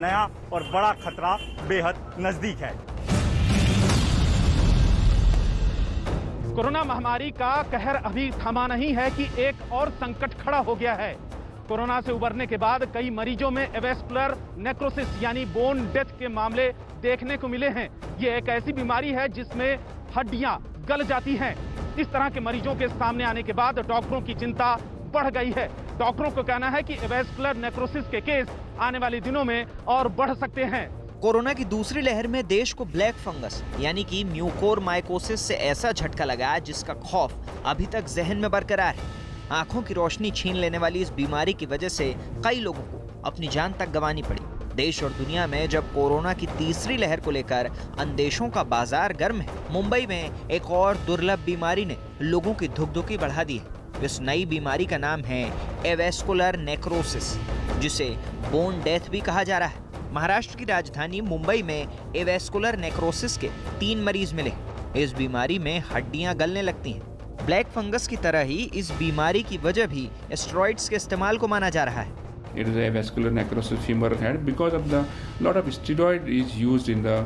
नया और बड़ा खतरा बेहद नजदीक है। कोरोना महामारी का कहर अभी थमा नहीं है कि एक और संकट खड़ा हो गया है। कोरोना से उबरने के बाद कई मरीजों में एवेस्कुलर नेक्रोसिस यानी बोन डेथ के मामले देखने को मिले हैं। ये एक ऐसी बीमारी है जिसमें हड्डियां गल जाती हैं। इस तरह के मरीजों के सामने आने के बाद डॉक्टरों की चिंता बढ़ गई है। डॉक्टरों को कहना है कि एवेस्कुलर नेक्रोसिस के केस आने वाले दिनों में और बढ़ सकते हैं। कोरोना की दूसरी लहर में देश को ब्लैक फंगस यानी कि म्यूकोरमाइकोसिस से ऐसा झटका लगा जिसका खौफ अभी तक जहन में बरकरार है। आंखों की रोशनी छीन लेने वाली इस बीमारी की वजह से कई लोगों को अपनी जान तक गंवानी पड़ी। देश और दुनिया में जब कोरोना की तीसरी लहर को लेकर अंदेशों का बाजार गर्म है, मुंबई में एक और दुर्लभ बीमारी ने लोगों की धुकधुकी बढ़ा दी है। इस नई बीमारी का नाम है एवेस्कुलर नेक्रोसिस, जिसे बोन डेथ भी कहा जा रहा है। महाराष्ट्र की राजधानी मुंबई में एवेस्कुलर नेक्रोसिस के 3 मरीज मिले। इस बीमारी में हड्डियां गलने लगती हैं। ब्लैक फंगस की तरह ही इस बीमारी की वजह भी स्टेरॉइड्स के इस्तेमाल को माना जा रहा है। It is a vascular necrosis femoral head because of the lot of steroid is used in the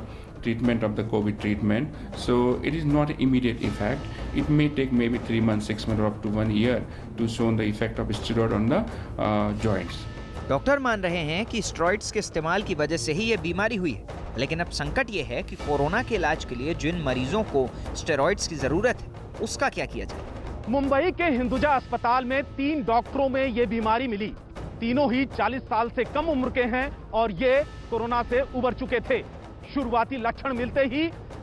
treatment of the COVID treatment. So it is not immediate effect. It may take maybe 3 months, 6 months, or up to 1 year to show the effect of steroid on the joints. Doctor मान रहे हैं कि steroids के इस्तेमाल की वजह से ही ये बीमारी हुई है, लेकिन अब संकट ये है कि कोरोना के इलाज के लिए जिन मरीजों को स्टेरॉइड्स की जरूरत है उसका क्या किया जाए। मुंबई के हिंदुजा अस्पताल में 3 डॉक्टरों में ये बीमारी मिली। तीनों ही 40 साल से कम उम्र के हैं और ये कोरोना से उबर चुके थे। शुरुआती लक्षण मिलते ही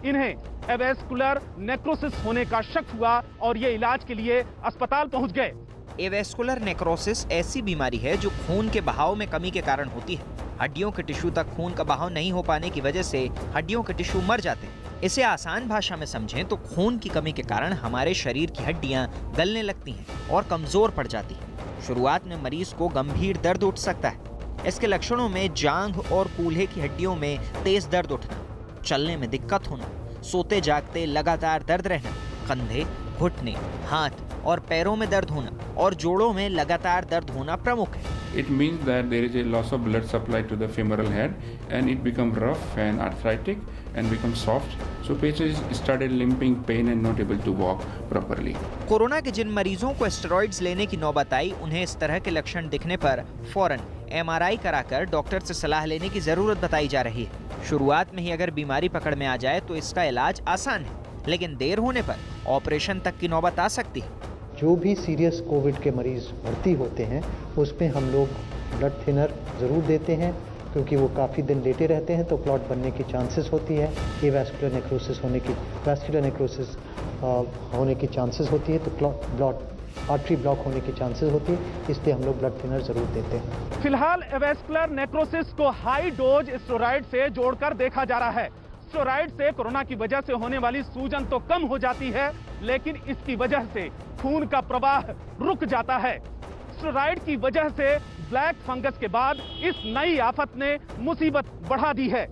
इन्हें एवेस्कुलर नेक्रोसिस होने का शक हुआ और ये इलाज के लिए अस्पताल पहुंच गए। एवेस्कुलर नेक्रोसिस ऐसी बीमारी है जो खून के बहाव में कमी के कारण होती है। हड्डियों के टिश्यू तक खून का बहाव नहीं हो पाने की वजह से हड्डियों के टिश्यू मर जाते हैं। इसे आसान भाषा में समझें तो खून की कमी के कारण हमारे शरीर की हड्डियां गलने लगती हैं और कमजोर पड़ जाती हैं। शुरुआत में मरीज को गंभीर दर्द उठ सकता है। इसके लक्षणों में जांघ और कूल्हे की हड्डियों में तेज दर्द उठना, चलने में दिक्कत होना, सोते जागते लगातार दर्द रहना, कंधे, घुटने, हाथ और पैरों में दर्द होना और जोड़ों में लगातार दर्द होना प्रमुख है। It means that there is a loss of blood supply to the femoral head and it becomes rough and arthritic and becomes soft. So patients started limping, pain and not able to walk properly. Corona के जिन मरीजों को steroids लेने की नौबत आई, उन्हें इस तरह के लक्षण दिखने पर फौरन MRI कराकर डॉक्टर से सलाह लेने की जरूरत बताई जा रही है। शुरुआत में ही अगर बीमारी पकड़ में आ जाए तो इसका इलाज आसान है, लेकिन देर होने पर ऑपरेशन तक की नौबत आ सकती है। जो भी सीरियस कोविड के मरीज भर्ती होते हैं उसमें हम लोग ब्लड थिनर ज़रूर देते हैं, क्योंकि वो काफ़ी दिन लेटे रहते हैं तो क्लॉट बनने की चांसेस होती है। ये वैस्कुलर नेक्रोसिस होने की चांसेस होती है, तो आर्टरी ब्लॉक होने की चांसेस होती है, इसलिए हम लोग ब्लड थिनर ज़रूर देते हैं। फिलहाल एवेस्कुलर नेक्रोसिस को हाई डोज स्टेरॉइड से जोड़कर देखा जा रहा है। स्टेरॉइड से कोरोना की वजह से होने वाली सूजन तो कम हो जाती है, लेकिन इसकी वजह से खून का प्रवाह रुक जाता है। स्टेरॉइड की वजह से ब्लैक फंगस के बाद इस नई आफत ने मुसीबत बढ़ा दी है।